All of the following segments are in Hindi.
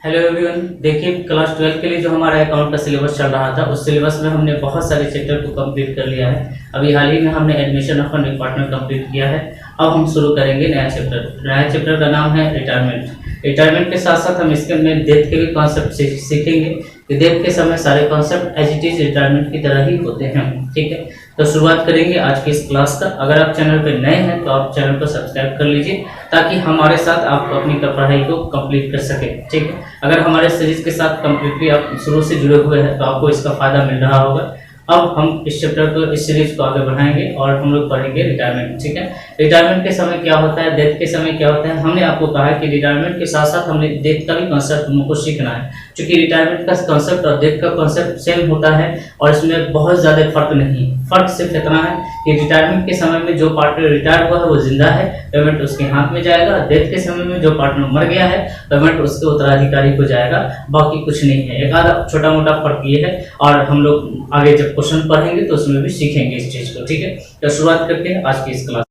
Hello everyone. देखिए, क्लास 12 के लिए जो हमारा अकाउंट का सिलेबस चल रहा था, उस सिलेबस में हमने बहुत सारे चैप्टर को कंप्लीट कर लिया है। अभी हाल ही में हमने admission of new partner complete किया है। अब हम शुरू करेंगे नया चैप्टर। नया चैप्टर का नाम है रिटायरमेंट। रिटायरमेंट के साथ साथ हम इसके में डेथ के भी कॉन्सेप्ट सीखेंगे कि डेथ के समय सारे concept as it is retirement की तरह ही होते हैं। ठीक है, तो शुरुआत करेंगे आज की इस क्लास का। अगर आप चैनल पर नए हैं तो आप चैनल को सब्सक्राइब कर लीजिए ताकि हमारे साथ आप अपनी पढ़ाई को कंप्लीट कर सकें। ठीक है, अगर हमारे सीरीज के साथ कंप्लीटली आप शुरू से जुड़े हुए हैं तो आपको इसका फायदा मिल रहा होगा। अब हम इस चैप्टर को, इस सीरीज को आगे बढ़ाएंगे और हम लोग पढ़ेंगे रिटायरमेंट। ठीक है, रिटायरमेंट के समय क्या होता है, डेथ के समय क्या होता है। हमने आपको कहा है कि रिटायरमेंट के साथ साथ हमने डेथ का भी कॉन्सेप्ट हमको सीखना है, क्योंकि रिटायरमेंट का कॉन्सेप्ट और डेथ का कॉन्सेप्ट सेम होता है और इसमें बहुत ज़्यादा फर्क नहीं है। फर्क सिर्फ इतना है कि रिटायरमेंट के समय में जो पार्टनर रिटायर हुआ है वो जिंदा है, पेमेंट उसके हाथ में जाएगा। डेथ के समय में जो पार्टनर मर गया है, पेमेंट उसके उत्तराधिकारी को जाएगा। बाकी कुछ नहीं है, एक आधा छोटा मोटा फर्क ये है और हम लोग आगे जब क्वेश्चन पढ़ेंगे तो उसमें भी सीखेंगे इस चीज को। ठीक है, तो शुरुआत करते हैं आज की इस क्लास।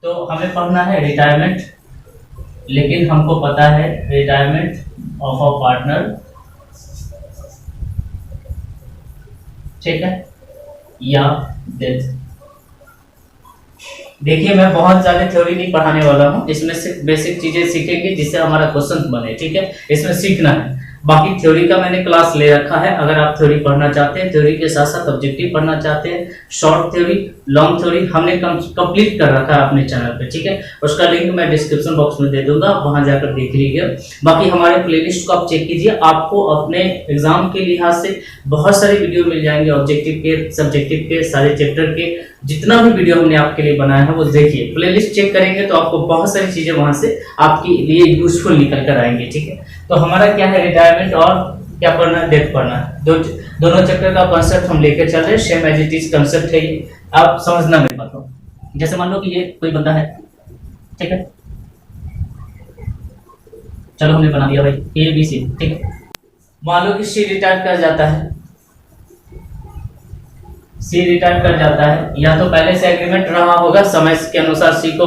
तो हमें पढ़ना है रिटायरमेंट, लेकिन हमको पता है रिटायरमेंट ऑफ अ पार्टनर। ठीक है, या डेथ। देखिए, मैं बहुत ज्यादा थ्योरी नहीं पढ़ाने वाला हूँ, इसमें सिर्फ बेसिक चीजें सीखेंगे जिससे हमारा क्वेश्चन बने। ठीक है, इसमें सीखना है। बाकी थ्योरी का मैंने क्लास ले रखा है। अगर आप थ्योरी पढ़ना चाहते हैं, थ्योरी के साथ साथ ऑब्जेक्टिव पढ़ना चाहते हैं, शॉर्ट थ्योरी, लॉन्ग थ्योरी हमने कंप्लीट कर रखा है अपने चैनल पे। ठीक है, उसका लिंक मैं डिस्क्रिप्शन बॉक्स में दे दूंगा, वहां जाकर देख लीजिए। बाकी हमारे प्लेलिस्ट को आप चेक कीजिए, आपको अपने एग्जाम के लिहाज से बहुत सारे वीडियो मिल जाएंगे, ऑब्जेक्टिव के, सब्जेक्टिव के, सारे चैप्टर के। जितना भी वीडियो हमने आपके लिए बनाया है वो देखिए, प्लेलिस्ट चेक करेंगे तो आपको बहुत सारी चीजें वहां से आपके लिए यूजफुल निकल कर आएंगी। ठीक है, तो हमारा क्या है, रिटायरमेंट और क्या पढ़ना है, डेथ पढ़ना है। दोनों चैप्टर का कॉन्सेप्ट हम लेकर चल रहे हैं, same as it is concept है ये, आप समझना मेरी बात को। जैसे मान लो कि ये कोई बंदा है, ठीक है, चलो हमने बना दिया भाई ए बी सी। ठीक है, मान लो कि सी रिटायर कर जाता है, सी रिटायर कर जाता है, या तो पहले से एग्रीमेंट रहा होगा समय के अनुसार सी को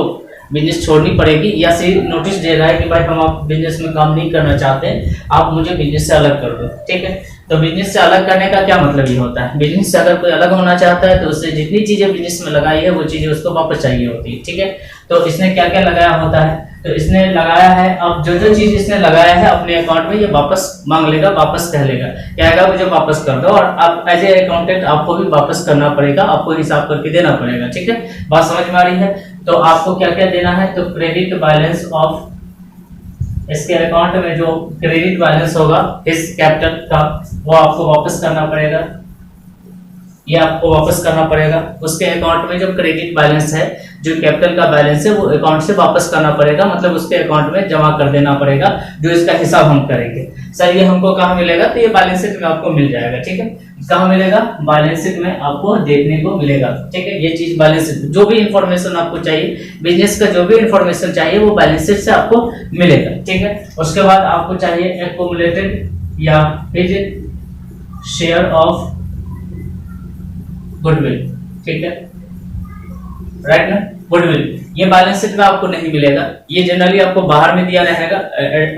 बिजनेस छोड़नी पड़ेगी, या सी नोटिस दे रहा है कि भाई हम आप बिजनेस में काम नहीं करना चाहते, आप मुझे बिजनेस से अलग कर दो। ठीक है, तो बिजनेस से अलग करने का क्या मतलब ये होता है, बिजनेस से अगर कोई अलग होना चाहता है तो उससे जितनी चीजें बिजनेस में लगाई है वो चीजें उसको वापस चाहिए होती है। ठीक है, तो इसने क्या क्या लगाया होता है, तो इसने लगाया है, अब जो जो चीज इसने लगाया है अपने अकाउंट में ये वापस मांग लेगा, वापस कह लेगा, कहेगा मुझे वापस कर दो, और आप एज ए अकाउंटेंट आपको भी वापस करना पड़ेगा, आपको हिसाब करके देना पड़ेगा। ठीक है, बात समझ में आ रही है। तो आपको क्या क्या देना है, तो क्रेडिट बैलेंस ऑफ, इसके अकाउंट में जो क्रेडिट बैलेंस होगा इस कैपिटल का वो आपको वापस करना पड़ेगा, ये आपको वापस करना पड़ेगा। उसके अकाउंट में जो क्रेडिट बैलेंस है, जो कैपिटल का बैलेंस है, वो अकाउंट से वापस करना पड़ेगा, मतलब उसके अकाउंट में जमा कर देना पड़ेगा, जो इसका हिसाब हम करेंगे। सर ये हमको कहाँ मिलेगा, तो ये बैलेंस शीट में आपको मिल जाएगा। ठीक है, कहाँ मिलेगा, बैलेंस शीट में आपको देखने को मिलेगा। ठीक है, ये चीज बैलेंस शीट, जो भी इंफॉर्मेशन आपको चाहिए, बिजनेस का जो भी इंफॉर्मेशन चाहिए वो बैलेंस शीट से आपको मिलेगा। ठीक है, उसके बाद आपको चाहिए एक्यूमुलेटेड या फिर शेयर ऑफ गुडविल। ठीक है, राइट ना, गुडविल ये बैलेंस शीट में आपको नहीं मिलेगा, ये जनरली आपको बाहर में दिया रहेगा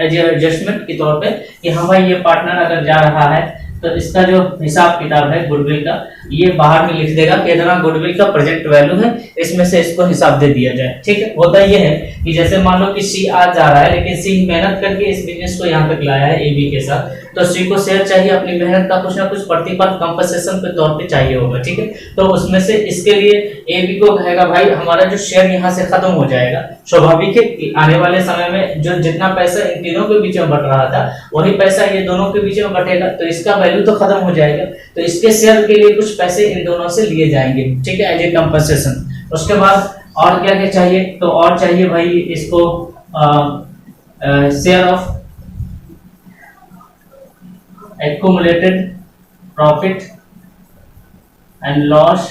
एज एडजस्टमेंट के तौर पे कि हाँ भाई ये पार्टनर अगर जा रहा है तो इसका जो हिसाब किताब है गुडविल का, ये बाहर में लिख देगा कि इतना गुडविल का प्रेजेंट वैल्यू है, इसमें से इसको हिसाब दे दिया जाए। ठीक है, होता ये है कि जैसे मान लो कि सी आज जा रहा है, लेकिन सी मेहनत करके इस बिजनेस को यहाँ तक लाया है ए बी के साथ, तो सी को शेयर चाहिए, अपनी मेहनत का कुछ ना कुछ प्रतिफल कंपनसेशन के तौर पे चाहिए होगा। ठीक है, तो उसमें से इसके लिए ए बी को कहेगा भाई हमारा जो शेयर यहाँ से खत्म हो जाएगा, स्वाभाविक है कि आने वाले समय में जो जितना पैसा इन तीनों के बीच में बट रहा था वही पैसा ये दोनों के बीच में बटेगा, तो इसका वैल्यू तो खत्म हो जाएगा, तो इसके शेयर के लिए कुछ पैसे इन दोनों से लिए जाएंगे। ठीक है, एज ए कंपनसेशन। उसके बाद और क्या क्या चाहिए, तो और चाहिए भाई इसको share of accumulated profit and loss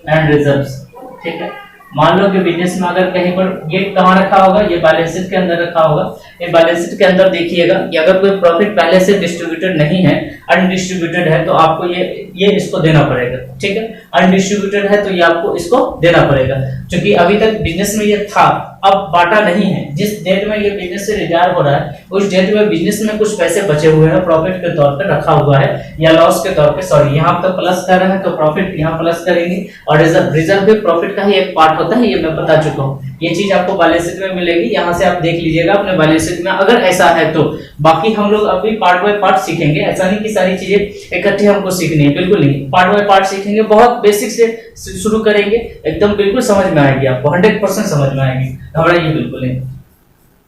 and reserves। ठीक है, मान लो कि बिजनेस में अगर कहीं पर ये कहाँ रखा होगा, ये बैलेंस शीट के अंदर रखा होगा। ये बैलेंस शीट के अंदर देखिएगा कि अगर कोई प्रॉफिट पहले से डिस्ट्रीब्यूटेड नहीं है, अनडिस्ट्रीब्यूटेड है, तो आपको ये इसको देना पड़ेगा, ठीक है। अनडिस्ट्रीब्यूटेड है तो ये आपको इसको देना पड़ेगा, क्योंकि अभी तक बिजनेस में ये था, अब बांटा नहीं है। जिस डेट में ये बिजनेस से रिटायर हो रहा है उस डेट में बिजनेस में कुछ पैसे बचे हुए हैं, प्रॉफिट के तौर पे रखा हुआ है या लॉस के तौर पे, सॉरी यहाँ तो प्लस कर रहे हैं तो प्रॉफिट यहाँ प्लस करेंगे, और रिजर्व भी प्रॉफिट का ही एक पार्ट होता है, ये मैं बता चुका हूँ। ये चीज आपको बैलेंस शीट में मिलेगी, यहाँ से आप देख लीजिएगा अपने बैलेंस शीट में अगर ऐसा है तो। बाकी हम लोग अभी पार्ट बाय पार्ट सीखेंगे, ऐसा नहीं कि सारी चीजें इकट्ठी हमको सीखनी है, बिल्कुल नहीं। पार्ट बाय पार्ट सीखेंगे, बहुत बेसिक से शुरू करेंगे, एकदम बिल्कुल समझ में आएगी आपको, 100% समझ में आएगी, घबराइए बिल्कुल नहीं।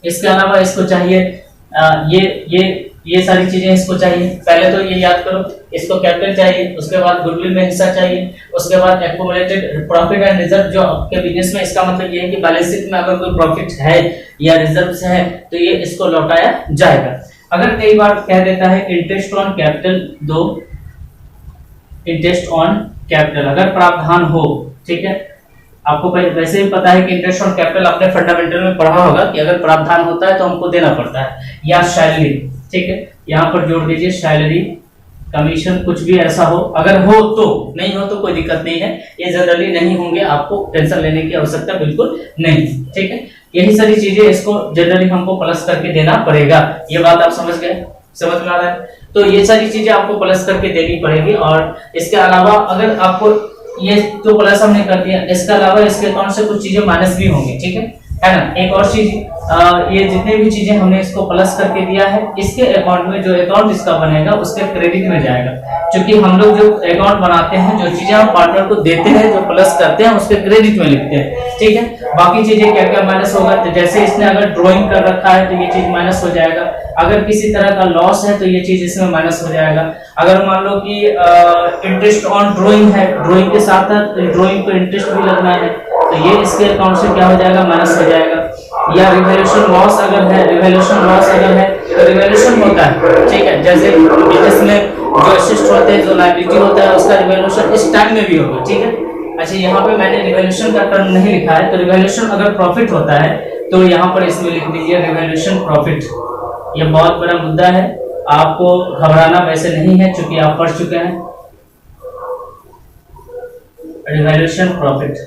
इसके अलावा इसको चाहिए ये सारी चीजें इसको चाहिए। पहले तो ये याद करो, इसको कैपिटल चाहिए, उसके बाद गुडविल में हिस्सा चाहिए, उसके बाद एक्युमुलेटेड प्रॉफिट एंड रिजर्व जो आपके बिजनेस में, इसका मतलब ये है कि बैलेंस शीट में अगर कोई प्रॉफिट है या रिजर्व है तो ये इसको लौटाया जाएगा। अगर कई बार कह देता है इंटरेस्ट ऑन कैपिटल दो, इंटरेस्ट ऑन कैपिटल अगर प्रावधान हो, ठीक है। आपको वैसे भी पता है कि इंटरेस्ट ऑन कैपिटल आपने फंडामेंटल में पढ़ा होगा कि अगर प्रावधान होता है तो हमको देना पड़ता है, या सैलरी, ठीक है। यहाँ पर जोड़ दीजिए सैलरी, कमीशन, कुछ भी ऐसा हो, अगर हो तो, नहीं हो तो कोई दिक्कत नहीं है, ये जनरली नहीं होंगे, आपको टेंशन लेने की आवश्यकता बिल्कुल नहीं, ठीक है। यही सारी चीजें इसको जनरली हमको प्लस करके देना पड़ेगा, ये बात आप समझ गए, समझ में आ रहा है। तो ये सारी चीजें आपको प्लस करके देनी पड़ेगी, और इसके अलावा अगर आपको ये तो प्लस हमने कर दिया, इसके अलावा इसके अकाउंट से कुछ चीजें माइनस भी होंगी, ठीक है ना। एक और चीज, ये जितने भी चीजें हमने इसको प्लस करके दिया है, इसके अकाउंट में जो अकाउंट इसका बनेगा उसके क्रेडिट में जाएगा, क्योंकि हम लोग जो अकाउंट बनाते हैं, जो चीजें हम पार्टनर को देते हैं, जो प्लस करते हैं उसके क्रेडिट में लिखते हैं, ठीक है। बाकी चीजें क्या क्या माइनस होगा, तो जैसे इसने अगर ड्रॉइंग कर रखा है तो ये चीज माइनस हो जाएगा, अगर किसी तरह का लॉस है तो ये चीज इसमें माइनस हो जाएगा। अगर मान लो कि इंटरेस्ट ऑन ड्रॉइंग है, ड्रॉइंग के साथ ड्रॉइंग पे इंटरेस्ट भी लगना है तो ये इसके अकाउंट से क्या हो जाएगा, माइनस हो जाएगा। या रिवैल्यूएशन लॉस अगर है, रिवैल्यूएशन लॉस अगर है तो रिवैल्यूएशन होता है, ठीक है। जैसे बिजनेस में जो असिस्ट होते हैं, जो लायबिलिटी होता है, उसका रिवैल्यूएशन इस टाइम में भी होगा, ठीक है। अच्छा, यहाँ पे मैंने रिवैल्यूएशन का टर्म नहीं लिखा है, तो रिवैल्यूएशन अगर प्रॉफिट होता है तो यहाँ पर इसमें लिख दीजिए रिवैल्यूएशन प्रॉफिट। ये बहुत बड़ा मुद्दा है, आपको घबराना वैसे नहीं है क्योंकि आप पढ़ चुके हैं। रिवैल्यूएशन प्रॉफिट,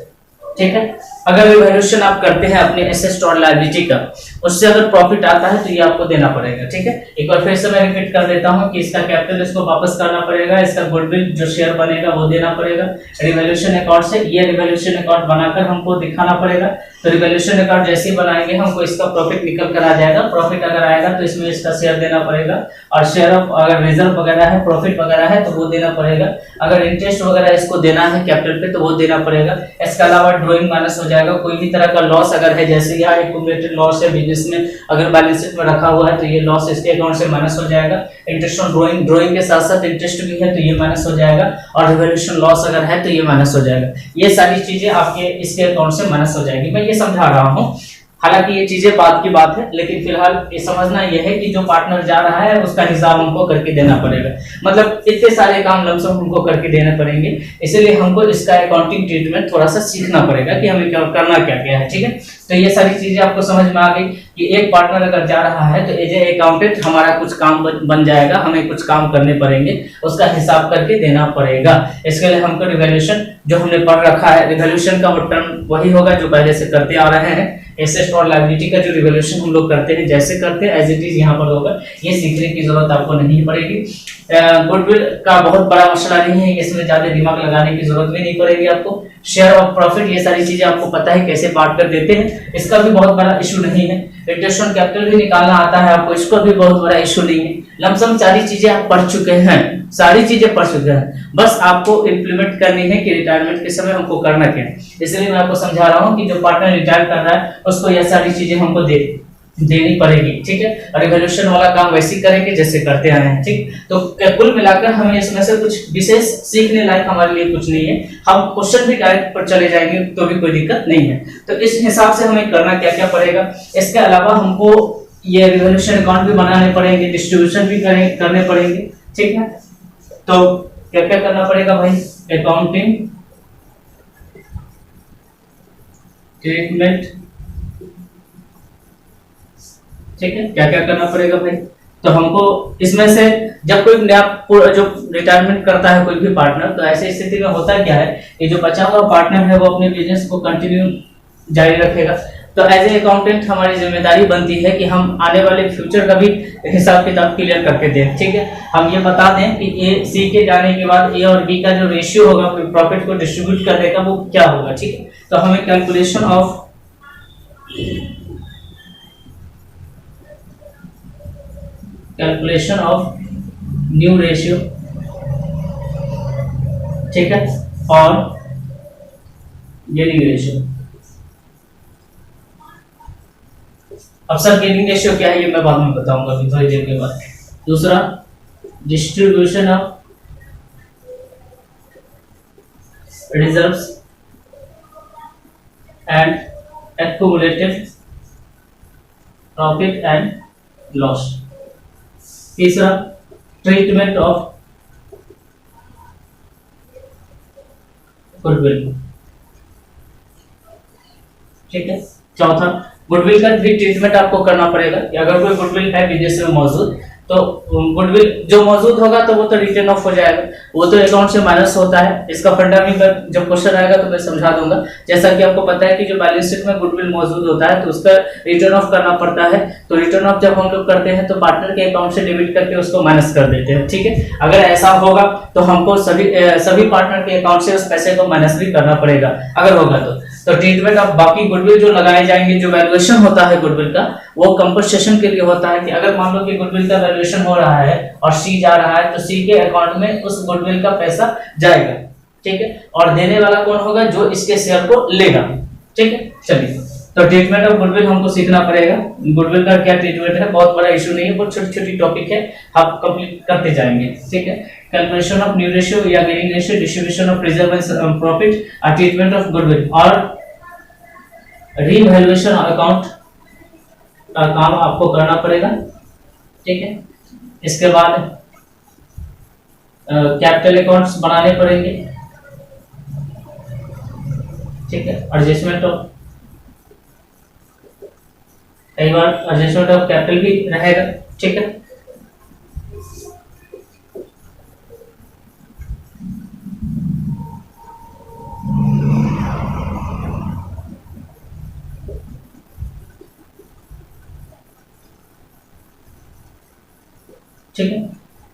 ठीक है। अगर रिवैल्यूएशन आप करते हैं अपने एसेट और लायबिलिटी का, उससे अगर प्रॉफिट आता है तो ये आपको देना पड़ेगा, ठीक है। एक बार फिर से मैं रिपीट कर देता हूं कि इसका कैपिटल इसको वापस करना पड़ेगा, इसका गुडविल जो शेयर बनेगा वो देना पड़ेगा रिवैल्यूएशन अकाउंट से। ये रिवैल्यूएशन अकाउंट बनाकर हमको दिखाना पड़ेगा, तो रिवैल्यूएशन अकाउंट जैसे ही बनाएंगे हमको इसका प्रॉफिट निकल कर आ जाएगा। प्रॉफिट अगर आएगा तो इसमें इसका शेयर देना पड़ेगा, और शेयर ऑफ अगर रिजर्व वगैरह है, प्रॉफिट वगैरह है तो वो देना पड़ेगा। अगर इंटरेस्ट वगैरह इसको देना है कैपिटल पे तो वो देना पड़ेगा। इसके अलावा ड्रॉइंग माइनस हो जाएगा, कोई भी तरह का लॉस अगर है, जैसे यहाँ एक्यूमुलेटेड लॉस है बिजनेस में, अगर बैलेंस शीट में रखा हुआ है तो ये लॉस इसके अकाउंट से माइनस हो जाएगा। इंटरेस्ट ऑन ड्रॉइंग, ड्रॉइंग के साथ साथ इंटरेस्ट भी है तो ये माइनस हो जाएगा, और रिवैल्यूएशन लॉस अगर है तो ये माइनस हो जाएगा। ये सारी चीजें आपके इसके अकाउंट से माइनस हो जाएगी। मैं ये समझा रहा हूँ, हालांकि ये चीजें बाद की बात है, लेकिन फिलहाल ये समझना यह है कि जो पार्टनर जा रहा है उसका हिसाब हमको करके देना पड़ेगा। मतलब इतने सारे काम लमसम हमको करके देने पड़ेंगे, इसलिए हमको इसका अकाउंटिंग ट्रीटमेंट थोड़ा सा सीखना पड़ेगा कि हमें क्या करना क्या क्या है, ठीक है। तो ये सारी चीजें आपको समझ में आ गई कि एक पार्टनर अगर जा रहा है तो एज ए अकाउंटेंट हमारा कुछ काम बन जाएगा, हमें कुछ काम करने पड़ेंगे, उसका हिसाब करके देना पड़ेगा। इसके लिए हमको रिवैल्यूएशन जो हमने पढ़ रखा है, रिवैल्यूएशन का वो टर्म वही होगा जो पहले से करते आ रहे हैं। एसेट और लायबिलिटी का जो रिवैल्यूएशन हम लोग करते हैं, जैसे करते हैं एज इट इज यहाँ पर होगा, ये सीखने की जरूरत आपको नहीं पड़ेगी। गुडविल का बहुत बड़ा मसला नहीं है, इसमें ज्यादा दिमाग लगाने की जरूरत भी नहीं पड़ेगी आपको। शेयर ऑफ प्रॉफिट, ये सारी चीजें आपको पता है कैसे बांट कर देते हैं, इसका भी बहुत बड़ा इशू नहीं है। इंटरेस्ट ऑन कैपिटल भी निकालना आता है आपको, इसको भी बहुत बड़ा इशू नहीं है। लमसम सारी चीजें आप पढ़ चुके हैं, सारी चीजें पढ़ चुके हैं, बस आपको इंप्लीमेंट करनी है कि रिटायरमेंट के समय हमको करना क्या है। इसलिए मैं आपको समझा रहा हूँ कि जो पार्टनर रिटायर कर रहा है उसको यह सारी चीजें हमको देनी पड़ेगी, ठीक है। और रिवैल्यूएशन वाला काम वैसे ही करेंगे जैसे करते आए हैं, ठीक। तो कुल मिलाकर हमें इसमें से कुछ विशेष सीखने लायक हमारे लिए कुछ नहीं है, हम क्वेश्चन भी डायरेक्ट पर चले जाएंगे तो भी कोई दिक्कत नहीं है। तो इस हिसाब से हमें करना क्या क्या पड़ेगा। इसके अलावा हमको ये रिवैल्यूएशन अकाउंट भी बनाने पड़ेंगे, डिस्ट्रीब्यूशन भी करने पड़ेंगे, ठीक है। तो क्या क्या करना पड़ेगा भाई, अकाउंटिंग ट्रीटमेंट, ठीक है। क्या क्या करना पड़ेगा भाई, तो हमको इसमें से जब कोई नया जो रिटायरमेंट करता है कोई भी पार्टनर, तो ऐसी स्थिति में होता क्या है, ये जो बचा हुआ पार्टनर है वो अपने बिजनेस को कंटिन्यू जारी रखेगा। तो एज ए अकाउंटेंट हमारी जिम्मेदारी बनती है कि हम आने वाले फ्यूचर का भी हिसाब किताब क्लियर करके दें, ठीक है। हम ये बता दें कि ए सी के जाने के बाद ए और बी का जो रेशियो होगा प्रॉफिट को डिस्ट्रीब्यूट करने का वो क्या होगा, ठीक है। तो हमें कैलकुलेशन ऑफ न्यू रेशियो, ठीक है, और गेनिंग रेशियो। अब सर गेनिंग रेशियो क्या है ये मैं बाद में बताऊंगा अभी थोड़ी देर के बाद। दूसरा distribution of reserves and accumulated profit and loss. तीसरा ट्रीटमेंट ऑफ गुडविल, ठीक है। चौथा गुडविल का भी ट्रीटमेंट आपको करना पड़ेगा कि अगर कोई गुडविल है बिजनेस में मौजूद, तो गुडविल जो मौजूद होगा तो वो तो रिटर्न ऑफ हो जाएगा, वो तो अकाउंट से माइनस होता है। इसका फंडामेंटल जब क्वेश्चन आएगा तो मैं समझा दूंगा। जैसा कि आपको पता है कि जो बैलेंस शीट में गुडविल मौजूद होता है तो उसका रिटर्न ऑफ करना पड़ता है। तो रिटर्न ऑफ जब हम लोग करते हैं तो पार्टनर के अकाउंट से डेबिट करके उसको माइनस कर देते हैं, ठीक है। अगर ऐसा होगा तो हमको सभी पार्टनर के अकाउंट से उस पैसे को माइनस भी करना पड़ेगा अगर होगा तो ट्रीटमेंट ऑफ बाकी गुडविल जो लगाए जाएंगे, जो वैल्यूएशन होता है गुडविल का, वो कंपनसेशन के लिए होता है कि अगर मान लो कि गुडविल का वैल्यूएशन हो रहा है और सी जा रहा है तो सी के अकाउंट में उस गुडविल का पैसा जाएगा, ठीक है। और देने वाला कौन होगा, जो इसके शेयर को लेगा, ठीक है। चलिए, तो ट्रीटमेंट ऑफ गुडविल हमको सीखना पड़ेगा। गुडविल का क्या ट्रीटमेंट है, बहुत बड़ा इशू नहीं है, बहुत छोटी छोटी टॉपिक है, आप कंप्लीट करते जाएंगे, ठीक है। कैलकुलेशन ऑफ न्यू रेशियो या gaining ratio, distribution of reserve and profit, treatment of goodwill और रीवैल्यूएशन अकाउंट का काम आपको करना पड़ेगा, ठीक है। इसके बाद कैपिटल अकाउंट्स बनाने पड़ेंगे, ठीक है। एडजस्टमेंट ऑफ, कई बार एडजस्टमेंट ऑफ कैपिटल भी रहेगा, ठीक है। ठीक है।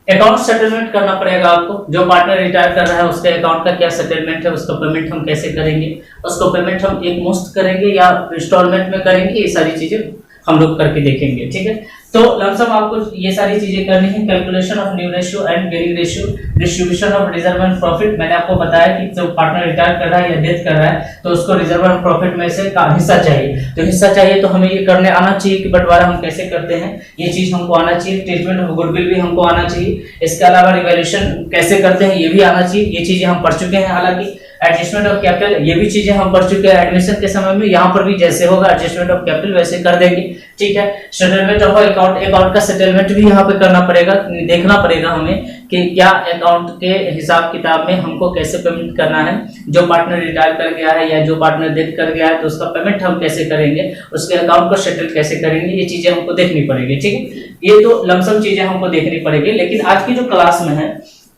अकाउंट सेटलमेंट करना पड़ेगा आपको, जो पार्टनर रिटायर कर रहा है उसके अकाउंट का क्या सेटलमेंट है, उसका पेमेंट हम कैसे करेंगे, उसको पेमेंट हम एक मुश्त करेंगे या इंस्टॉलमेंट में करेंगे, ये सारी चीजें हम लोग करके देखेंगे, ठीक है। तो लमसम आपको ये सारी चीजें करनी है। Calculation of new ratio and gaining ratio, distribution of reserve and profit. मैंने आपको बताया कि जब पार्टनर रिटायर कर रहा है या डेथ कर रहा है तो उसको रिजर्व एंड प्रॉफिट में से हिस्सा चाहिए, तो हिस्सा चाहिए तो हमें ये करने आना चाहिए कि बंटवारा हम कैसे करते हैं, ये चीज हमको आना चाहिए। ट्रीटमेंट ऑफ गुडविल भी हमको आना चाहिए। इसके अलावा रिवैल्यूएशन कैसे करते हैं ये भी आना चाहिए, ये चीजें हम पढ़ चुके हैं। हालांकि एडजस्टमेंट ऑफ कैपिटल ये भी चीजें हम पढ़ चुके हैं एडमिशन के समय में, यहाँ पर भी जैसे होगा एडजस्टमेंट ऑफ कैपिटल वैसे कर देंगे, ठीक है। सेटलमेंट ऑफ अकाउंट का सेटलमेंट भी यहाँ पे करना पड़ेगा, देखना पड़ेगा हमें कि क्या अकाउंट के हिसाब किताब में हमको कैसे पेमेंट करना है। जो पार्टनर रिटायर कर गया है या जो पार्टनर डेथ कर गया है तो उसका पेमेंट हम कैसे करेंगे, उसके अकाउंट को सेटल कैसे करेंगे, ये चीजें हमको देखनी पड़ेगी, ठीक है। ये तो लमसम चीजें हमको देखनी पड़ेगी। लेकिन आज की जो क्लास में है,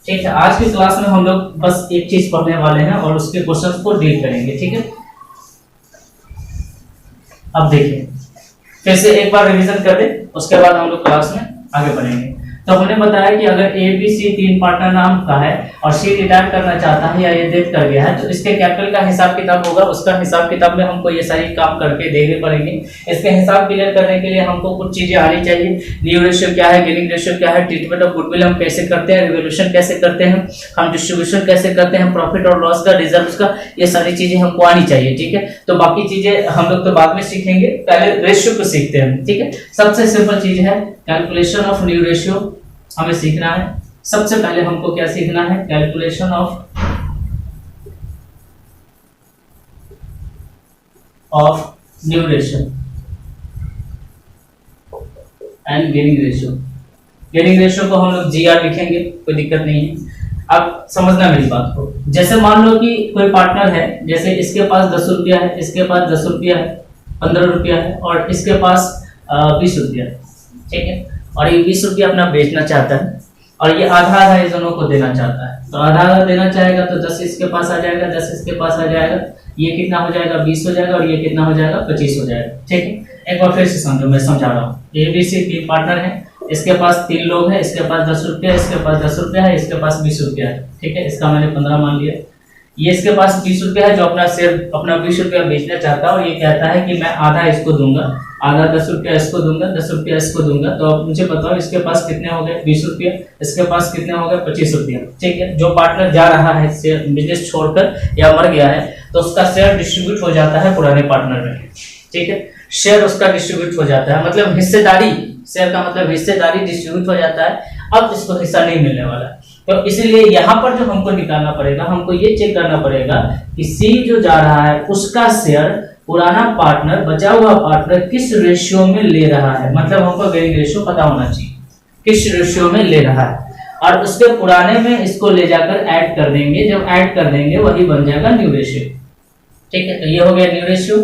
ठीक है, आज की क्लास में हम लोग बस एक चीज पढ़ने वाले हैं और उसके क्वेश्चंस को डील करेंगे, ठीक है। अब देखिए, फिर से एक बार रिवीजन कर दे, उसके बाद हम लोग क्लास में आगे बढ़ेंगे। तो हमने बताया कि अगर ए बी सी तीन पार्टनर नाम का है और सी रिटायर करना चाहता है या ये डेथ कर गया है तो इसके कैपिटल का हिसाब किताब होगा। उसका हिसाब किताब में हमको ये सारी काम करके देखने पड़ेंगे। इसके हिसाब क्लियर करने के लिए हमको कुछ चीजें आनी चाहिए। न्यू रेशियो क्या है, गेनिंग रेशियो क्या है, ट्रीटमेंट ऑफ गुडविल हम कैसे करते हैं, रिवैल्यूएशन कैसे करते हैं, हम डिस्ट्रीब्यूशन कैसे करते हैं, प्रॉफिट और लॉस का, रिजर्व का, ये सारी चीजें हमको आनी चाहिए, ठीक है। तो बाकी चीजें हम लोग तो बाद में सीखेंगे, पहले रेशियो को सीखते हैं, ठीक है। सबसे सिंपल चीज है कैलकुलेशन ऑफ न्यू रेशियो हमें सीखना है। सबसे पहले हमको क्या सीखना है, calculation of new ratio and gaining ratio. Gaining ratio को हम लोग जीआर लिखेंगे, कोई दिक्कत नहीं है। आप समझना मेरी बात को। जैसे मान लो कि कोई पार्टनर है, जैसे इसके पास 10 रुपया है, इसके पास 10 रुपया है, 15 रुपया है और इसके पास 20 रुपया है, ठीक है। और ये 20 रुपया अपना बेचना चाहता है और ये आधा आधा ये दोनों को देना चाहता है। तो आधा आधा देना चाहेगा तो 10 इसके पास आ जाएगा, 10 इसके पास आ जाएगा, ये कितना हो जाएगा 20 हो जाएगा और ये कितना हो जाएगा 25 हो जाएगा, ठीक है। एक बार फिर से समझो, मैं समझा रहा हूँ। ABC 3 पार्टनर है, इसके पास 3 लोग हैं, इसके पास 10 रुपया, इसके पास 10 रुपया है, इसके पास 20 रुपया है, ठीक है। इसका मैंने 15 मान लिया। ये इसके पास 20 रुपया है जो अपना शेयर अपना 20 रुपया बेचना चाहता है और ये कहता है कि मैं आधा इसको दूंगा, आधा 10 रुपया इसको दूंगा, 10 रुपया इसको दूंगा। तो अब मुझे बताओ इसके पास कितने हो गए 20 रुपया, इसके पास कितने हो गए 25 रुपया, ठीक है। जो पार्टनर जा रहा है शेयर बिजनेस छोड़कर या मर गया है तो उसका शेयर डिस्ट्रीब्यूट हो जाता है पुराने पार्टनर में, ठीक है। शेयर उसका डिस्ट्रीब्यूट हो जाता है, मतलब हिस्सेदारी, शेयर का मतलब हिस्सेदारी डिस्ट्रीब्यूट हो जाता है। अब इसको हिस्सा नहीं मिलने वाला, तो इसीलिए यहाँ पर जो हमको निकालना पड़ेगा, हमको ये चेक करना पड़ेगा कि सी जो जा रहा है उसका शेयर पुराना पार्टनर बचा हुआ पार्टनर किस रेशियो में ले रहा है। मतलब हमको गेनिंग रेशियो पता होना चाहिए किस रेशियो में ले रहा है और उसके पुराने में इसको ले जाकर ऐड कर देंगे। जब ऐड कर देंगे वही बन जाएगा न्यू रेशियो, ठीक है। तो ये हो गया न्यू रेशियो,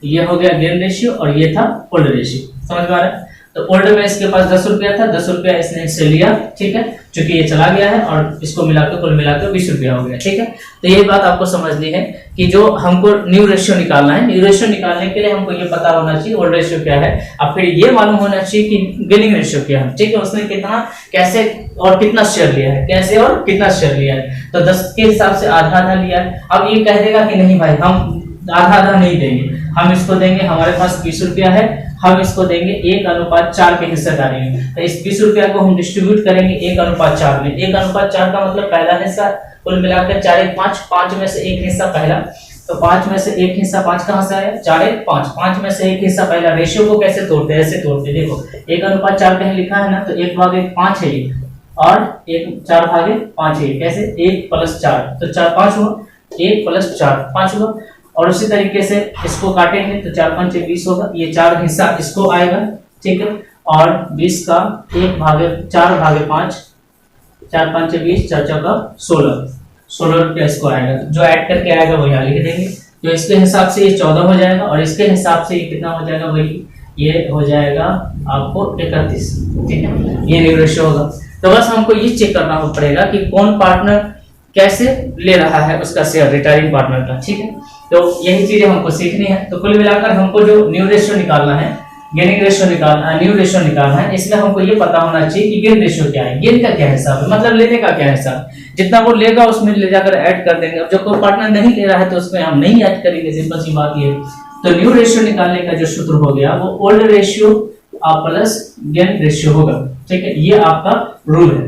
ये हो गया गेन रेशियो और ये था ओल्ड रेशियो। समझ में आ रहा है। तो ओल्ड में इसके पास 10 रुपया था, 10 रुपया इसने इससे लिया, ठीक है, क्योंकि ये चला गया है और इसको मिलाकर कुल मिलाकर 20 रुपया हो गया, ठीक है। तो ये बात आपको समझनी है कि जो हमको न्यू रेशियो निकालना है, न्यू रेशियो निकालने के लिए हमको ये पता होना चाहिए ओल्ड रेशियो क्या है, अब फिर ये मालूम होना चाहिए कि गेनिंग रेशियो क्या है, ठीक है। उसने कितना कैसे और कितना शेयर लिया है, कैसे और कितना शेयर लिया है। तो 10 के हिसाब से आधा आधा लिया है। अब ये कह देगा कि नहीं भाई हम आधा आधा नहीं देंगे, हम इसको देंगे, हमारे पास 20 रुपया है, हम इसको देंगे 1:4 के हिस्सेदारी में। तो इस 20 रुपया को हम डिस्ट्रीब्यूट करेंगे 1:4 में। 1:4 का मतलब पहला हिस्सा कुल मिलाकर 4 1 5, 5 में से एक हिस्सा पहला, तो 5 में से एक हिस्सा 5 कहां से आया 4 1 5, 5 में से एक हिस्सा पहला। रेशियो को कैसे तोड़ते हैं, ऐसे तोड़ते हैं, देखो 1:4 कहीं लिखा है ना, तो 1/5 है ये और 4/5 है, कैसे 1 + 4, तो 4 5 हुआ, 1 + 4 5 हुआ। और उसी तरीके से इसको काटेंगे तो 4 5 20 होगा, ये 4 हिस्सा इसको आएगा, ठीक है। और 20 का 1/4/5, 4 5 20, 4 4 16 रुपया इसको आएगा। जो ऐड करके आएगा वो यहाँ लिख देंगे। तो इसके हिसाब से ये 14 हो जाएगा और इसके हिसाब से ये कितना हो जाएगा, वही ये हो जाएगा आपको 31, ठीक है। ये न्यू रेशियो होगा। तो बस हमको ये चेक करना पड़ेगा कि कौन पार्टनर कैसे ले रहा है उसका शेयर रिटायरिंग पार्टनर का, ठीक है। तो यही चीजें हमको सीखनी है। तो कुल मिलाकर हमको जो न्यू रेशियो निकालना है, गेनिंग रेशियो निकालना है, न्यू रेशियो निकालना है, इसमें हमको ये पता होना चाहिए कि गेन रेशियो क्या है, गेन का क्या हिसाब है, मतलब लेने का क्या हिसाब, जितना वो लेगा उसमें ले जाकर ऐड कर देंगे। अब जो कोई पार्टनर नहीं ले रहा है तो उसमें हम नहीं ऐड करेंगे, सिंपल सी बात ये। तो न्यू रेशियो निकालने का जो सूत्र हो गया वो old ratio plus gain ratio होगा, ठीक है। ये आपका रूल है,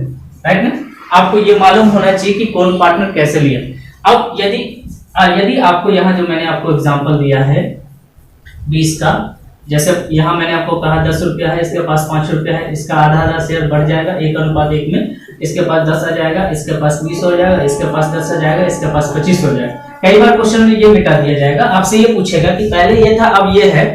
राइट ना। आपको ये मालूम होना चाहिए कि कौन पार्टनर कैसे लिया। अब यदि आपको यहाँ जो मैंने आपको एग्जांपल दिया है 20 का, जैसे यहाँ मैंने आपको कहा 10 रुपया है, इसके पास 5 रुपया है, इसका आधा आधा शेयर बढ़ जाएगा 1:1 में, इसके पास 10 आ जाएगा, इसके पास 20 हो जाएगा, इसके पास 10 आ जाएगा, इसके पास 25 हो जाएगा। कई बार क्वेश्चन में ये मिटा दिया जाएगा, आपसे ये पूछेगा कि पहले ये था अब ये है,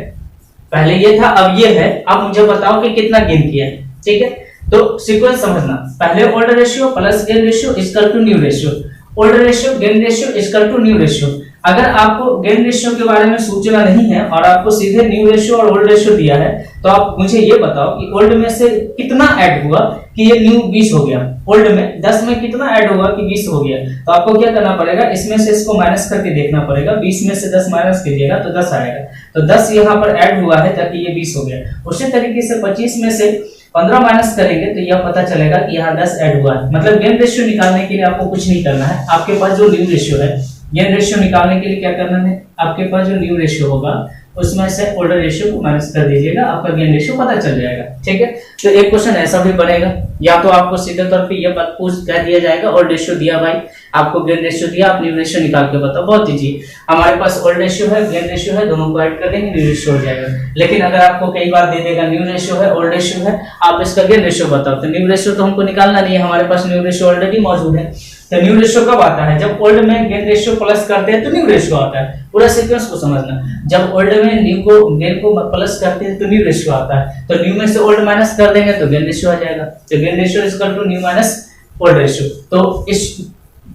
पहले ये था अब ये है, अब मुझे बताओ कि कितना गेन किया है, ठीक है। तो सीक्वेंस समझना, पहले old ratio plus gain ratio equal to new ratio, old ratio gain ratio equal to new ratio. अगर आपको गेन रेशियो के बारे में सोचना नहीं है और आपको सीधे न्यू रेशियो और ओल्ड रेशियो दिया है, तो आप मुझे ये बताओ कि ओल्ड में से कितना ऐड हुआ कि ये न्यू 20 हो गया, ओल्ड में 10 में कितना ऐड हुआ कि 20 हो गया। तो आपको क्या करना पड़ेगा, इसमें से इसको माइनस करके देखना पड़ेगा, 20 में से 10 माइनस कीजिएगा तो 10 आएगा, तो 10 यहाँ पर ऐड हुआ है ताकि ये 20 हो गया। उसी तरीके से 25 में से 15 माइनस करेंगे तो यह पता चलेगा कि यहाँ 10 ऐड हुआ है। मतलब गेन रेशियो निकालने के लिए आपको कुछ नहीं करना है, आपके पास जो न्यू रेशियो है, गेन रेशियो निकालने के लिए क्या करना है, आपके पास जो न्यू रेशियो होगा उसमें से ओल्ड रेशियो को माइनस कर दीजिएगा, आपका गेन रेशियो पता चल जाएगा, ठीक है। तो एक क्वेश्चन ऐसा भी बनेगा, या तो आपको सीधे तौर पे ये बात पूछ कह दिया जाएगा ओल्ड रेशियो दिया भाई, आपको गेन रेशियो दिया, आप न्यू रेशियो निकाल के बताओ, बहुत इजी। हमारे पास ओल्ड रेशियो है, गेन रेशियो है, दोनों को ऐड कर देंगे, न्यू रेशियो हो जाएगा। लेकिन अगर आपको कई बार दे देगा न्यू रेशियो है, ओल्ड रेशियो है, आप इसका गेन रेशियो बताओ, तो न्यू रेशियो तो हमको निकालना नहीं है, हमारे पास न्यू रेशियो ऑलरेडी मौजूद है। तो न्यू रेशियो कब आता है, जब ओल्ड में गेन रेशियो प्लस करते हैं तो न्यू रेशियो आता है। पूरा सीक्वेंस को समझना, जब ओल्ड में न्यू को गेन को प्लस करते हैं तो न्यू रेशियो आता है, तो न्यू में से ओल्ड माइनस कर देंगे तो गेन रेशियो आ जाएगा। तो gain ratio equal to new minus old ratio. तो इस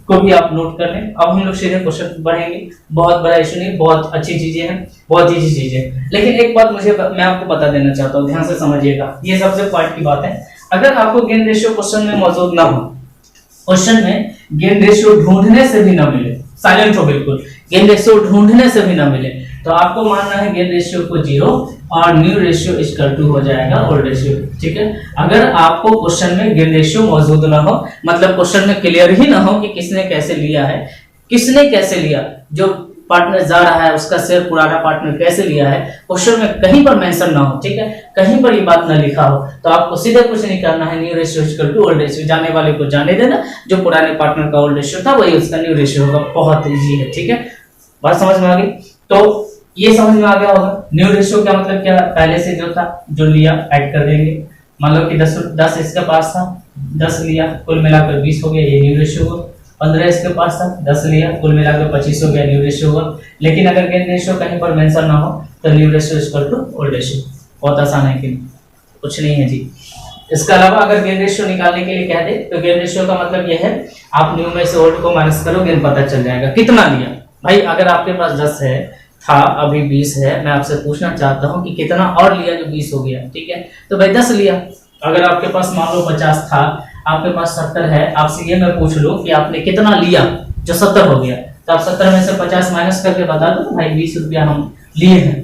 को भी आप नोट कर लें। अब हम लोग सीधे क्वेश्चन बढ़ेंगे। बहुत बड़ा इशू नहीं, बहुत अच्छी चीजें हैं, बहुत इजी चीजें। लेकिन एक बात मैं आपको बता देना चाहता हूँ, ध्यान से समझिएगा, ये सबसे पॉइंट की बात है। अगर आपको गेन रेशियो क्वेश्चन में मौजूद ना हो, क्वेश्चन में गेन रेशियो ढूंढने से भी ना मिले, साइलेंट हो बिल्कुल, गेन रेशियो ढूंढने से भी ना मिले, तो आपको मानना है गेन रेशियो को 0 और न्यू रेशियो इक्वल टू हो जाएगा ओल्ड रेशियो। ठीक है, अगर आपको क्वेश्चन में गेन रेशियो मौजूद ना हो, मतलब क्वेश्चन में क्लियर ही ना हो कि किसने कैसे लिया है, किसने कैसे लिया, जो पार्टनर जा रहा है उसका शेयर पुराना पार्टनर कैसे लिया है, क्वेश्चन में कहीं पर मेंशन ना हो, ठीक है, कहीं पर ये बात ना लिखा हो, तो आपको सीधे कुछ नहीं करना है, new ratio equal to old ratio, जाने वाले को जाने देना, जो पुराने पार्टनर का ओल्ड रेशियो था वही उसका न्यू रेशियो होगा। बहुत इजी है, ठीक है, बात समझ में आ गई। तो ये समझ में आ गया होगा। न्यू रेशियो का मतलब क्या, पहले से जो था जो लिया ऐड कर देंगे। मान लो कि 10 इसके पास था, 10 लिया, कुल मिलाकर 20 हो गया, ये न्यू रेशियो हुआ। 15 इसके पास था, 10 लिया, कुल मिलाकर 25 हो गया, न्यू रेशियो हुआ। लेकिन अगर गेन रेशियो कहीं पर मेंशन ना हो तो new ratio equal to old ratio. बहुत आसान है कि कुछ नहीं है जी। इसके अलावा अगर गेन रेशियो निकालने के लिए कह दे तो गेन रेशियो का मतलब यह है, आप न्यू में से ओल्ड को माइनस करो, गेन पता चल जाएगा कितना लिया। भाई अगर आपके पास 10 है, था, अभी 20 है, मैं आपसे पूछना चाहता हूं कि कितना और लिया जो 20 हो गया, ठीक है, तो भाई 10 लिया। अगर आपके पास मान लो 50 था, आपके पास 70 है, आपसे ये मैं पूछ लूं कि आपने कितना लिया जो 70 हो गया, तो आप 70 में से 50 माइनस करके बता दो भाई 20 रुपया हम लिए हैं।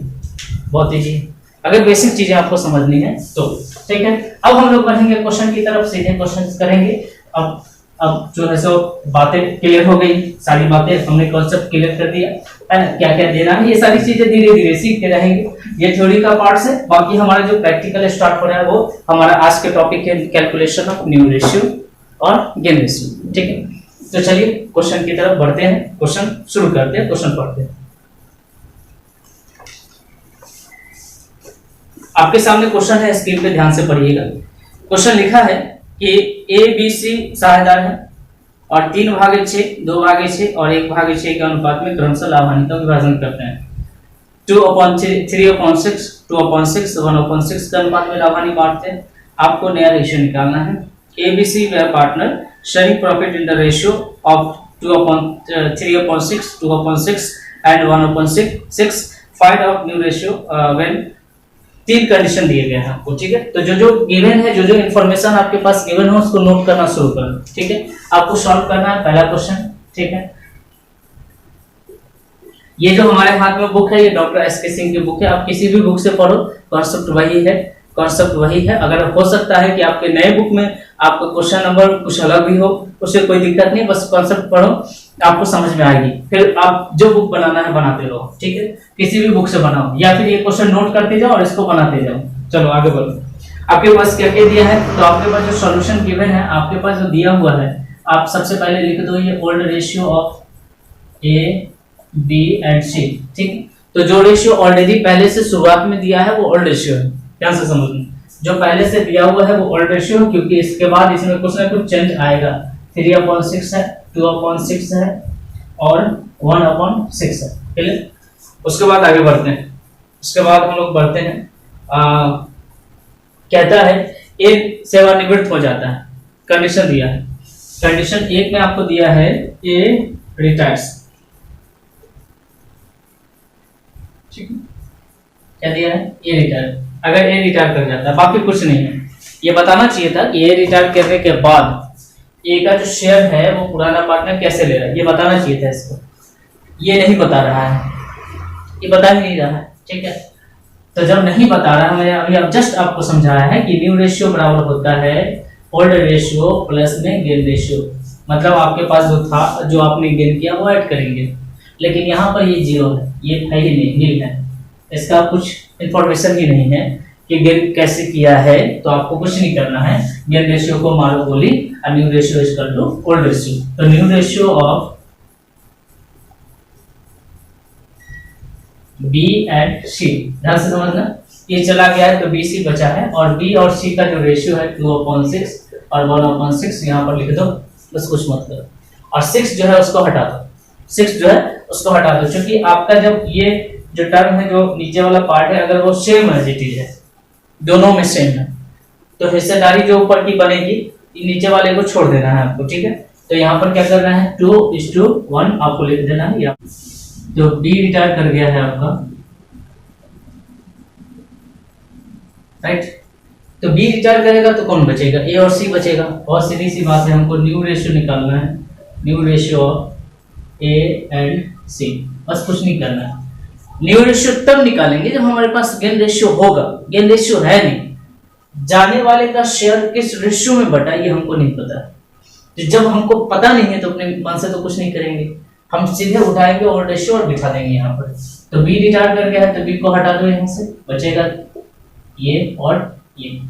बहुत ईजी, अगर बेसिक चीजें आपको समझनी है तो, ठीक है। अब हम लोग बढ़ेंगे क्वेश्चन की तरफ, सीधे क्वेश्चन करेंगे। अब जो है सो बातें क्लियर हो गई, सारी बातें हमने कॉन्सेप्ट क्लियर कर दिया है ना, क्या क्या देना है, ये सारी चीजें धीरे धीरे सीखते रहेंगे। ये थ्योरी का पार्ट है, बाकी हमारा जो प्रैक्टिकल स्टार्ट हो रहा है वो हमारा आज के टॉपिक है कैलकुलेशन ऑफ न्यू रेशियो और गेन रेशियो, ठीक है। तो चलिए क्वेश्चन की तरफ बढ़ते हैं, क्वेश्चन शुरू करते हैं, क्वेश्चन पढ़ते हैं। आपके सामने क्वेश्चन है, स्क्रीन पे ध्यान से पढ़िएगा। क्वेश्चन लिखा है कि ए बी सी साझेदार है और 3/6, 2/6 और 1/6 के अनुपात में क्रमशः लाभ हानि का विभाजन करते हैं। 2/3, 3/6, 2/6, 1/6 के अनुपात में लाभ हानि बांटते हैं। आपको नया रेशियो निकालना है। A B C where partner sharing profit in the ratio of 3/6, 2/6 and 1/6। Find out new ratio when 3 condition दिए गए हैं आपको, ठीक है। तो जो जो गिवन है, जो जो इन्फॉर्मेशन आपके पास गिवन है उसको नोट करना शुरू करो, ठीक है। आपको सॉल्व करना है पहला क्वेश्चन, ठीक है। ये जो हमारे हाथ में बुक है ये डॉक्टर एस के सिंह की बुक है, आप किसी भी बुक से पढ़ो, कॉन्सेप्ट वही है, कॉन्सेप्ट वही है। अगर हो सकता है कि आपके नए बुक में आपका क्वेश्चन नंबर कुछ अलग भी हो, उससे कोई दिक्कत नहीं, बस कॉन्सेप्ट पढ़ो, आपको समझ में आएगी। फिर आप जो बुक बनाना है बनाते रहो, ठीक है, किसी भी बुक से बनाओ, या फिर ये क्वेश्चन नोट करते जाओ और इसको बनाते जाओ। चलो आगे बढ़ो। आपके पास क्या क्या दिया है, तो आपके पास जो सॉल्यूशन गिवन है, आपके पास जो दिया हुआ है, आप सबसे पहले लिख दो ये old ratio of A B and C, ठीक। तो जो रेशियो ऑलरेडी पहले से शुरुआत में दिया है वो ओल्ड रेशियो है, ध्यान से समझना। जो पहले से दिया हुआ है वो ओल्ड रेशियो, क्योंकि इसके बाद इसमें कुछ ना कुछ चेंज आएगा। 3/6 है, 2/6 है और 1/6 है, ठीक है। उसके बाद आगे बढ़ते हैं। उसके बाद हम लोग बढ़ते हैं, कहता है ए सेवानिवृत्त हो जाता है, कंडीशन दिया है। कंडीशन 1 में आपको दिया है ए रिटायर्स, ठीक है। क्या दिया है, ए रिटायर। अगर ए रिटायर कर जाता है, बाकी कुछ नहीं है। ये बताना चाहिए था कि ए रिटायर करने के बाद ए का जो शेयर है वो पुराना पार्टनर कैसे ले रहा है, ये बताना चाहिए था इसको। ये नहीं बता रहा है, ये बता ही नहीं रहा है, ठीक है। तो जब नहीं बता रहा है, मैंने अभी अब जस्ट आपको समझाया है कि न्यू रेशियो बराबर होता है ओल्ड रेशियो प्लस में गेन रेशियो। मतलब आपके पास जो था, जो आपने गेन किया वो ऐड करेंगे, लेकिन यहाँ पर ये 0 है, ये है ही नहीं, नील है, इसका कुछ इंफॉर्मेशन ही नहीं है कि गेन कैसे किया है। तो आपको कुछ नहीं करना है, गेन रेशियो को मारो गोली और new ratio equal to old ratio. तो new ratio of B and C, ध्यान से समझना, ये चला गया है तो बी सी बचा है, और बी और सी का जो रेशियो है 2/6 और 1/6 यहाँ पर लिख दो, बस कुछ मत करो। और 6 जो है उसको हटा दो, 6 जो है उसको हटा दो, क्योंकि आपका जब ये जो टर्म है, जो नीचे वाला पार्ट है, अगर वो सेम एज इट इज है, दोनों में सेम है, तो हिस्सेदारी जो ऊपर की बनेगी नीचे वाले को छोड़ देना है आपको, ठीक है। तो यहाँ पर क्या करना है, 2:1 आपको लिख देना है यहाँ। तो बी रिटायर कर गया है आपका, राइट। तो बी रिटायर करेगा तो कौन बचेगा, ए और सी बचेगा। और सीधी सी बात है, हमको न्यू रेशियो निकालना है, new ratio of A and C, बस कुछ नहीं करना है। न्यू रेशियो तब निकालेंगे जब हमारे पास गेन रेशियो होगा, गेन रेशियो है नहीं। जाने वाले का शेयर किस रेशियो में बटा ये हमको नहीं पता। तो जब हमको पता नहीं है तो अपने मन से तो कुछ नहीं करेंगे, हम सीधे उठाएंगे और रेशियो और बिठा देंगे यहाँ पर। तो बी रिटायर कर गया है तो बी को हटा दो, यहाँ से बचेगा ये और ये,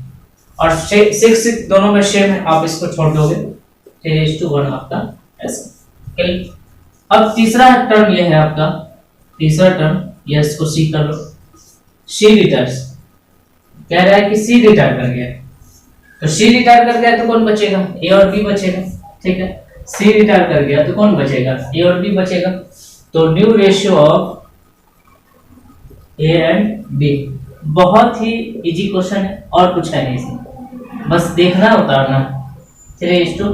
और 6 दोनों में सेम है, आप इसको छोड़ दोगे, 3:1 आपका ऐसा। अब तीसरा टर्म ये है आपका, तीसरा टर्म ये, इसको सी कर लो। सी रिटायर्स, कह रहा है कि सी रिटायर कर गया, तो सी रिटायर कर गया तो कौन बचेगा, ए और बी बचेगा, ठीक है। सी रिटायर कर गया तो कौन बचेगा, ए और बी बचेगा। तो new ratio of A and B, बहुत ही इजी क्वेश्चन है और कुछ है नहीं इसमें, बस देखना उतारना। 3:2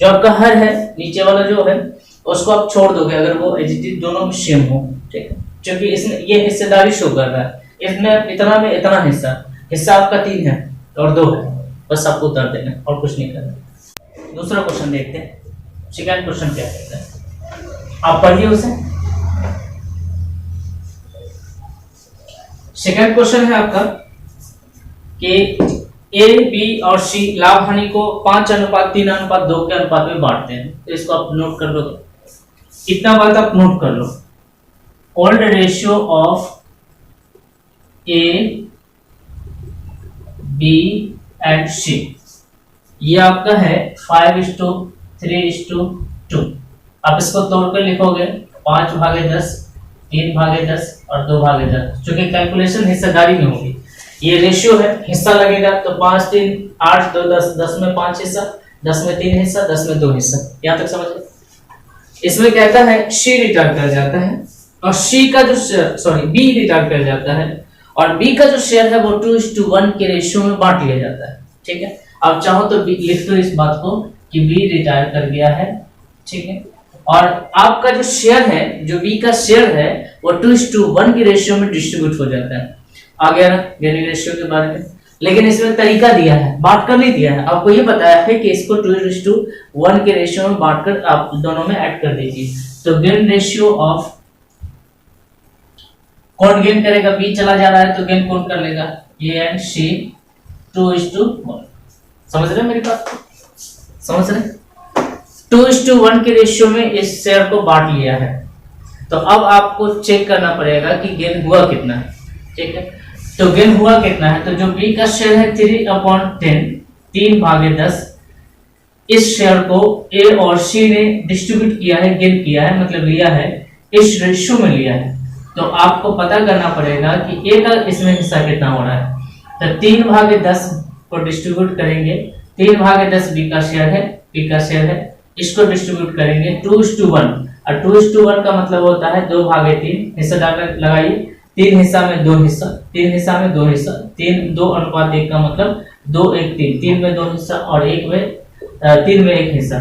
जो आपका हर है, नीचे वाला जो है उसको आप छोड़ दोगे अगर वो एडिटिव दोनों में सेम हो, ठीक है। क्योंकि इसमें ये हिस्सेदारी शो कर रहा है, इसमें इतना में इतना हिस्सा आपका 3 है और 2 है, बस आपको उतार देना और कुछ नहीं करना। दूसरा क्वेश्चन देखते हैं, सेकंड क्वेश्चन क्या कहता है, आप पढ़िए उसे। सेकंड क्वेश्चन है आपका कि ए, बी और सी लाभ हानि को 5:3:2 के अनुपात में बांटते हैं। तो इसको आप नोट कर लो, इतना बात आप नोट कर लो। Old ratio of A, B and C, ये आपका है 5:3:2। आप इसको तोड़कर लिखोगे 5/10, 3/10 और 2/10, जो कि कैलकुलेशन हिस्सेदारी में होगी। ये रेशियो है, हिस्सा लगेगा तो 5, 3, 8, 2, 10, 10 में 5 हिस्सा, 10 में 3 हिस्सा, 10 में 2 हिस्सा, यहाँ तक समझ गए। इसमें कहता है सी रिटायर कर जाता है और सी का जो सॉरी बी रिटायर कर जाता है और बी का जो शेयर है वो 2:1 के रेशियो में बांट लिया जाता है, ठीक है। आप चाहो तो लिख दो इस बात को कि बी रिटायर कर गया है, ठीक है। और आपका जो शेयर है, जो बी का शेयर है वो 2:1 के रेशियो में डिस्ट्रीब्यूट हो जाता है। आ गया ना गेनिंग रेशियो के बारे में, लेकिन इसमें तरीका दिया है, बांट कर नहीं दिया है। आपको ये बताया है कि इसको 2:1 के रेशियो में बांटकर आप दोनों में ऐड कर दीजिए। तो गेन रेशियो ऑफ, कौन गेन करेगा, बी चला जा रहा है तो गेन कौन कर लेगा, ए एंड सी 2:1। समझ रहे मेरी बात, समझ रहे। 2:1 के रेशियो में इस शेयर को बांट लिया है, तो अब आपको चेक करना पड़ेगा कि गेन हुआ कितना है, ठीक है। तो गेन हुआ कितना है, तो जो बी का शेयर है 3/10, 3/10, इस शेयर को ए और सी ने डिस्ट्रीब्यूट किया है, गेन किया है, मतलब लिया है, इस रेशियो में लिया है। तो आपको पता करना पड़ेगा कि ए का इसमें हिस्सा कितना हो रहा है। तो 3/10 को डिस्ट्रीब्यूट करेंगे, 3/10 बी का शेयर है, बी का शेयर है, इसको डिस्ट्रीब्यूट करेंगे 2:1, और 2:1 का मतलब होता है 2/3। हिस्सा लगाइए, 3 हिस्सा में 2 हिस्सा, 3 हिस्सा में 2 हिस्सा, 2:1 का मतलब 2:1:3, 3 में 2 हिस्सा और 3 में 1 हिस्सा।